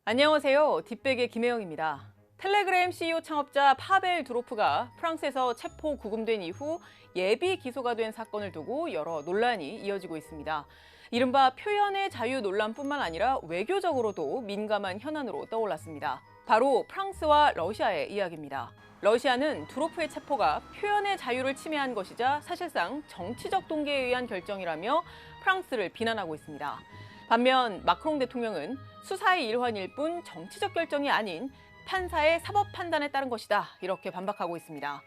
안녕하세요. 딥백의 김혜영입니다. 텔레그램 CEO 창업자 파벨 두로프가 프랑스에서 체포 구금된 이후 예비 기소가 된 사건을 두고 여러 논란이 이어지고 있습니다. 이른바 표현의 자유 논란뿐만 아니라 외교적으로도 민감한 현안으로 떠올랐습니다. 바로 프랑스와 러시아의 이야기입니다. 러시아는 두로프의 체포가 표현의 자유를 침해한 것이자 사실상 정치적 동기에 의한 결정이라며 프랑스를 비난하고 있습니다. 반면 마크롱 대통령은 수사의 일환일 뿐 정치적 결정이 아닌 판사의 사법 판단에 따른 것이다, 이렇게 반박하고 있습니다.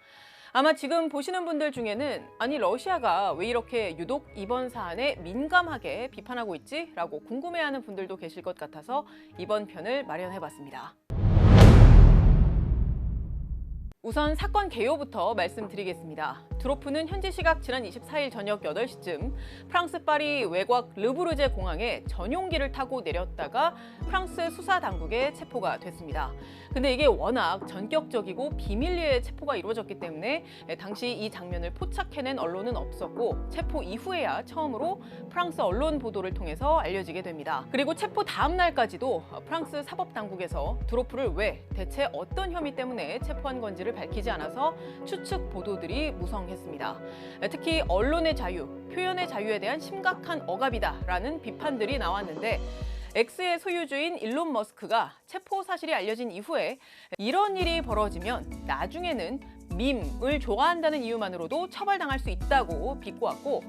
아마 지금 보시는 분들 중에는 아니 러시아가 왜 이렇게 유독 이번 사안에 민감하게 비판하고 있지? 라고 궁금해하는 분들도 계실 것 같아서 이번 편을 마련해봤습니다. 우선 사건 개요부터 말씀드리겠습니다. 두로프는 현지 시각 지난 24일 저녁 8시쯤 프랑스 파리 외곽 르브르제 공항에 전용기를 타고 내렸다가 프랑스 수사 당국에 체포가 됐습니다. 근데 이게 워낙 전격적이고 비밀리에 체포가 이루어졌기 때문에 당시 이 장면을 포착해낸 언론은 없었고 체포 이후에야 처음으로 프랑스 언론 보도를 통해서 알려지게 됩니다. 그리고 체포 다음 날까지도 프랑스 사법 당국에서 두로프를 왜 대체 어떤 혐의 때문에 체포한 건지를 밝히지 않아서 추측 보도들이 무성했습니다. 특히 언론의 자유, 표현의 자유에 대한 심각한 억압이다라는 비판들이 나왔는데 X의 소유주인 일론 머스크가 체포 사실이 알려진 이후에 이런 일이 벌어지면 나중에는 밈을 좋아한다는 이유만으로도 처벌당할 수 있다고 비꼬았고,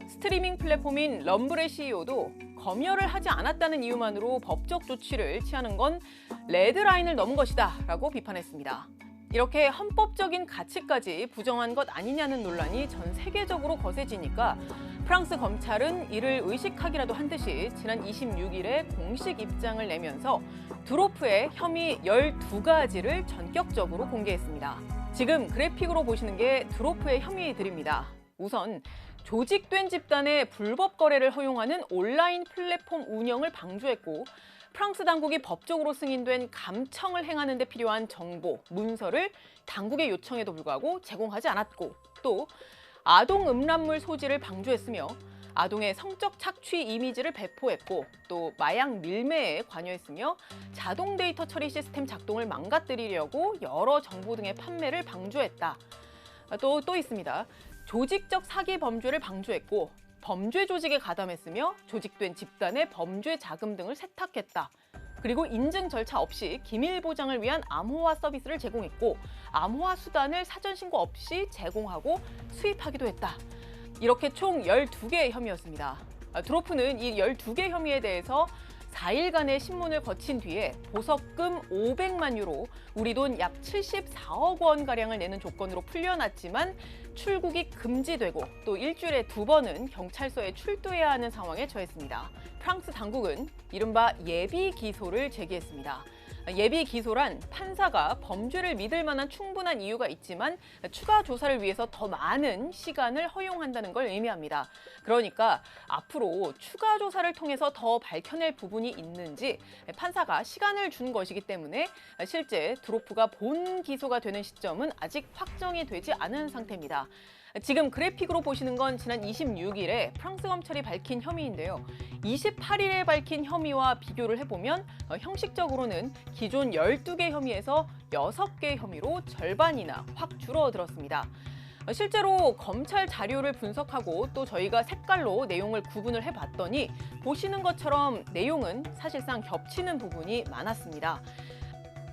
스트리밍 플랫폼인 럼블의 CEO도 검열을 하지 않았다는 이유만으로 법적 조치를 취하는 건 레드라인을 넘은 것이다 라고 비판했습니다. 이렇게 헌법적인 가치까지 부정한 것 아니냐는 논란이 전 세계적으로 거세지니까 프랑스 검찰은 이를 의식하기라도 한 듯이 지난 26일에 공식 입장을 내면서 두로프의 혐의 12가지를 전격적으로 공개했습니다. 지금 그래픽으로 보시는 게 두로프의 혐의들입니다. 우선 조직된 집단의 불법 거래를 허용하는 온라인 플랫폼 운영을 방조했고, 프랑스 당국이 법적으로 승인된 감청을 행하는 데 필요한 정보, 문서를 당국의 요청에도 불구하고 제공하지 않았고, 또 아동 음란물 소지를 방조했으며 아동의 성적 착취 이미지를 배포했고, 또 마약 밀매에 관여했으며 자동 데이터 처리 시스템 작동을 망가뜨리려고 여러 정보 등의 판매를 방조했다. 또 있습니다. 조직적 사기 범죄를 방조했고 범죄 조직에 가담했으며 조직된 집단의 범죄 자금 등을 세탁했다. 그리고 인증 절차 없이 기밀 보장을 위한 암호화 서비스를 제공했고 암호화 수단을 사전 신고 없이 제공하고 수입하기도 했다. 이렇게 총 12개의 혐의였습니다. 두로프는 이 12개 혐의에 대해서 4일간의 신문을 거친 뒤에 보석금 500만 유로, 우리 돈 약 74억 원가량을 내는 조건으로 풀려났지만 출국이 금지되고 또 일주일에 2번은 경찰서에 출두해야 하는 상황에 처했습니다. 프랑스 당국은 이른바 예비 기소를 제기했습니다. 예비 기소란 판사가 범죄를 믿을 만한 충분한 이유가 있지만 추가 조사를 위해서 더 많은 시간을 허용한다는 걸 의미합니다. 그러니까 앞으로 추가 조사를 통해서 더 밝혀낼 부분이 있는지 판사가 시간을 준 것이기 때문에 실제 두로프가 본 기소가 되는 시점은 아직 확정이 되지 않은 상태입니다. 지금 그래픽으로 보시는 건 지난 26일에 프랑스 검찰이 밝힌 혐의인데요. 28일에 밝힌 혐의와 비교를 해보면 형식적으로는 기존 12개 혐의에서 6개 혐의로 절반이나 확 줄어들었습니다. 실제로 검찰 자료를 분석하고 또 저희가 색깔로 내용을 구분을 해봤더니 보시는 것처럼 내용은 사실상 겹치는 부분이 많았습니다.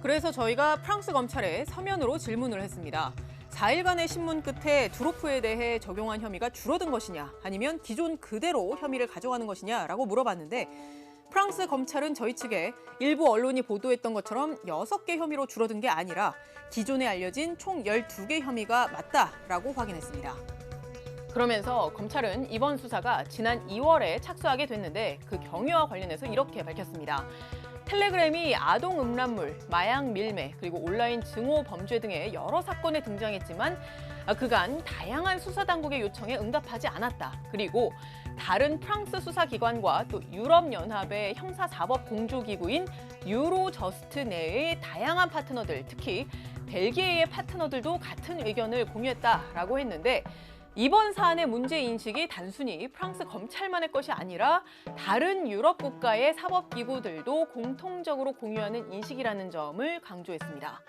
그래서 저희가 프랑스 검찰에 서면으로 질문을 했습니다. 4일간의 신문 끝에 두로프에 대해 적용한 혐의가 줄어든 것이냐, 아니면 기존 그대로 혐의를 가져가는 것이냐라고 물어봤는데 프랑스 검찰은 저희 측에 일부 언론이 보도했던 것처럼 6개 혐의로 줄어든 게 아니라 기존에 알려진 총 12개 혐의가 맞다라고 확인했습니다. 그러면서 검찰은 이번 수사가 지난 2월에 착수하게 됐는데 그 경위와 관련해서 이렇게 밝혔습니다. 텔레그램이 아동 음란물, 마약 밀매, 그리고 온라인 증오 범죄 등의 여러 사건에 등장했지만 그간 다양한 수사당국의 요청에 응답하지 않았다. 그리고 다른 프랑스 수사기관과 또 유럽연합의 형사사법 공조기구인 유로저스트 내의 다양한 파트너들, 특히 벨기에의 파트너들도 같은 의견을 공유했다라고 했는데 이번 사안의 문제 인식이 단순히 프랑스 검찰만의 것이 아니라 다른 유럽 국가의 사법기구들도 공통적으로 공유하는 인식이라는 점을 강조했습니다.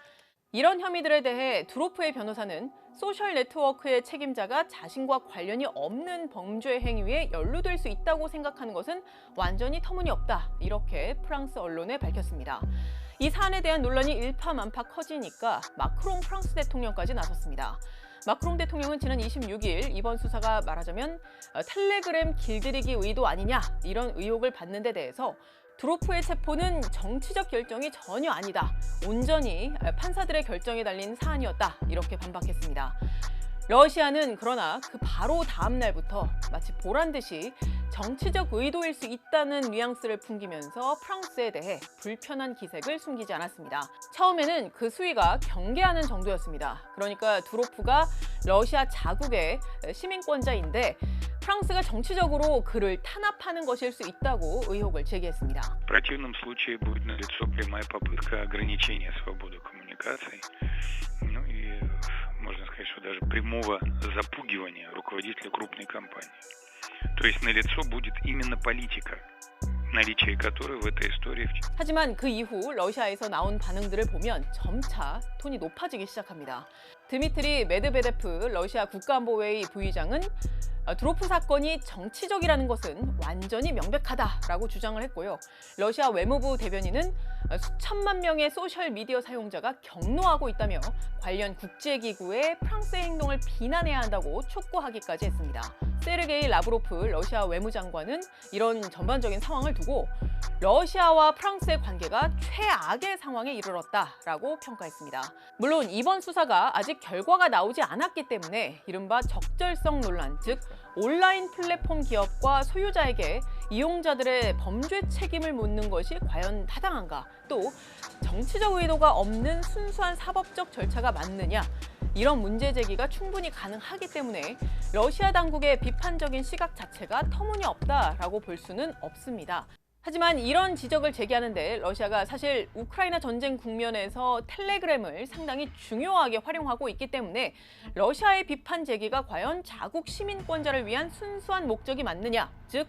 이런 혐의들에 대해 두로프의 변호사는 소셜 네트워크의 책임자가 자신과 관련이 없는 범죄 행위에 연루될 수 있다고 생각하는 것은 완전히 터무니없다, 이렇게 프랑스 언론에 밝혔습니다. 이 사안에 대한 논란이 일파만파 커지니까 마크롱 프랑스 대통령까지 나섰습니다. 마크롱 대통령은 지난 26일 이번 수사가 말하자면 텔레그램 길들이기 의도 아니냐, 이런 의혹을 받는 데 대해서 두로프의 체포는 정치적 결정이 전혀 아니다, 온전히 판사들의 결정에 달린 사안이었다, 이렇게 반박했습니다. 러시아는 그러나 그 바로 다음 날부터 마치 보란 듯이 정치적 의도일 수 있다는 뉘앙스를 풍기면서 프랑스에 대해 불편한 기색을 숨기지 않았습니다. 처음에는 그 수위가 경계하는 정도였습니다. 그러니까 두로프가 러시아 자국의 시민권자인데 프랑스가 정치적으로 그를 탄압하는 것일 수 있다고 의혹을 제기했습니다. В противном случае будет налицо прямая попытка ограничения свободы коммуникаций, ну и можно сказать, что даже прямого запугивания руководителя крупной компании. То есть налицо будет именно политика, наличие которой в этой истории. 하지만 그 이후 러시아에서 나온 반응들을 보면 점차 톤이 높아지기 시작합니다. 드미트리 메드베데프 러시아 국가안보회의 부의장은 두로프 사건이 정치적이라는 것은 완전히 명백하다라고 주장을 했고요. 러시아 외무부 대변인은 수천만 명의 소셜미디어 사용자가 경로하고 있다며 관련 국제기구의 프랑스의 행동을 비난해야 한다고 촉구하기까지 했습니다. 세르게이 라브로프 러시아 외무장관은 이런 전반적인 상황을 두고 러시아와 프랑스의 관계가 최악의 상황에 이르렀다라고 평가했습니다. 물론 이번 수사가 아직 결과가 나오지 않았기 때문에 이른바 적절성 논란, 즉 온라인 플랫폼 기업과 소유자에게 이용자들의 범죄 책임을 묻는 것이 과연 타당한가, 또 정치적 의도가 없는 순수한 사법적 절차가 맞느냐, 이런 문제 제기가 충분히 가능하기 때문에 러시아 당국의 비판적인 시각 자체가 터무니없다라고 볼 수는 없습니다. 하지만 이런 지적을 제기하는데 러시아가 사실 우크라이나 전쟁 국면에서 텔레그램을 상당히 중요하게 활용하고 있기 때문에 러시아의 비판 제기가 과연 자국 시민권자를 위한 순수한 목적이 맞느냐, 즉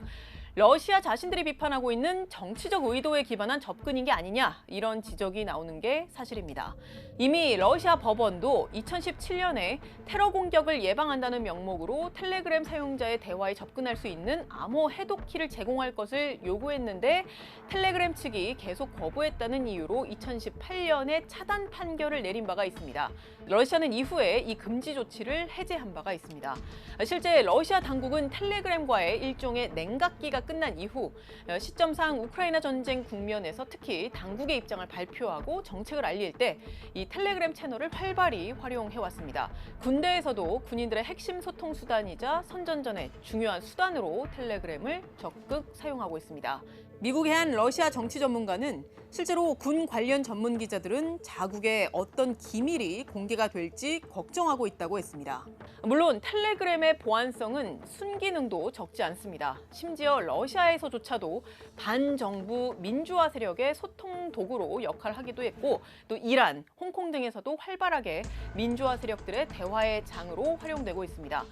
러시아 자신들이 비판하고 있는 정치적 의도에 기반한 접근인 게 아니냐, 이런 지적이 나오는 게 사실입니다. 이미 러시아 법원도 2017년에 테러 공격을 예방한다는 명목으로 텔레그램 사용자의 대화에 접근할 수 있는 암호 해독키를 제공할 것을 요구했는데 텔레그램 측이 계속 거부했다는 이유로 2018년에 차단 판결을 내린 바가 있습니다. 러시아는 이후에 이 금지 조치를 해제한 바가 있습니다. 실제 러시아 당국은 텔레그램과의 일종의 냉각기가 끝난 이후 시점상 우크라이나 전쟁 국면에서 특히 당국의 입장을 발표하고 정책을 알릴 때 이 텔레그램 채널을 활발히 활용해왔습니다. 군대에서도 군인들의 핵심 소통 수단이자 선전전의 중요한 수단으로 텔레그램을 적극 사용하고 있습니다. 미국의 한 러시아 정치 전문가는 실제로 군 관련 전문 기자들은 자국의 어떤 기밀이 공개가 될지 걱정하고 있다고 했습니다. 물론 텔레그램의 보안성은 순기능도 적지 않습니다. 심지어 러시아에서조차도 반정부 민주화 세력의 소통 도구로 역할하기도 했고, 또 이란, 홍콩 등에서도 활발하게 민주화 세력들의 대화의 장으로 활용되고 있습니다.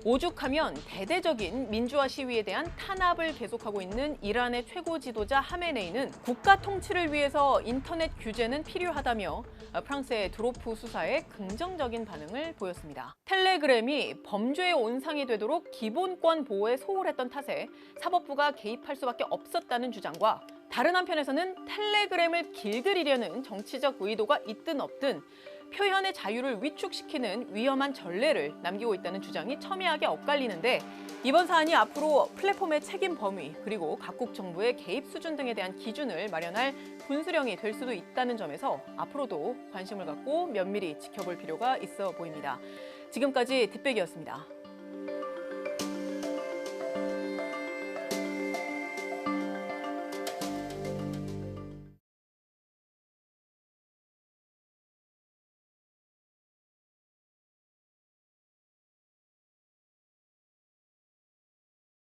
오죽하면 대대적인 민주화 시위에 대한 탄압을 계속하고 있는 이란의 최고 지도자 하메네이는 국가 통치를 위해서 인터넷 규제는 필요하다며 프랑스의 두로프 수사에 긍정적인 반응을 보였습니다. 텔레그램이 범죄의 온상이 되도록 기본권 보호에 소홀했던 탓에 사법부가 개입할 수밖에 없었다는 주장과 다른 한편에서는 텔레그램을 길들이려는 정치적 의도가 있든 없든 표현의 자유를 위축시키는 위험한 전례를 남기고 있다는 주장이 첨예하게 엇갈리는데, 이번 사안이 앞으로 플랫폼의 책임 범위 그리고 각국 정부의 개입 수준 등에 대한 기준을 마련할 분수령이 될 수도 있다는 점에서 앞으로도 관심을 갖고 면밀히 지켜볼 필요가 있어 보입니다. 지금까지 뒷배기였습니다.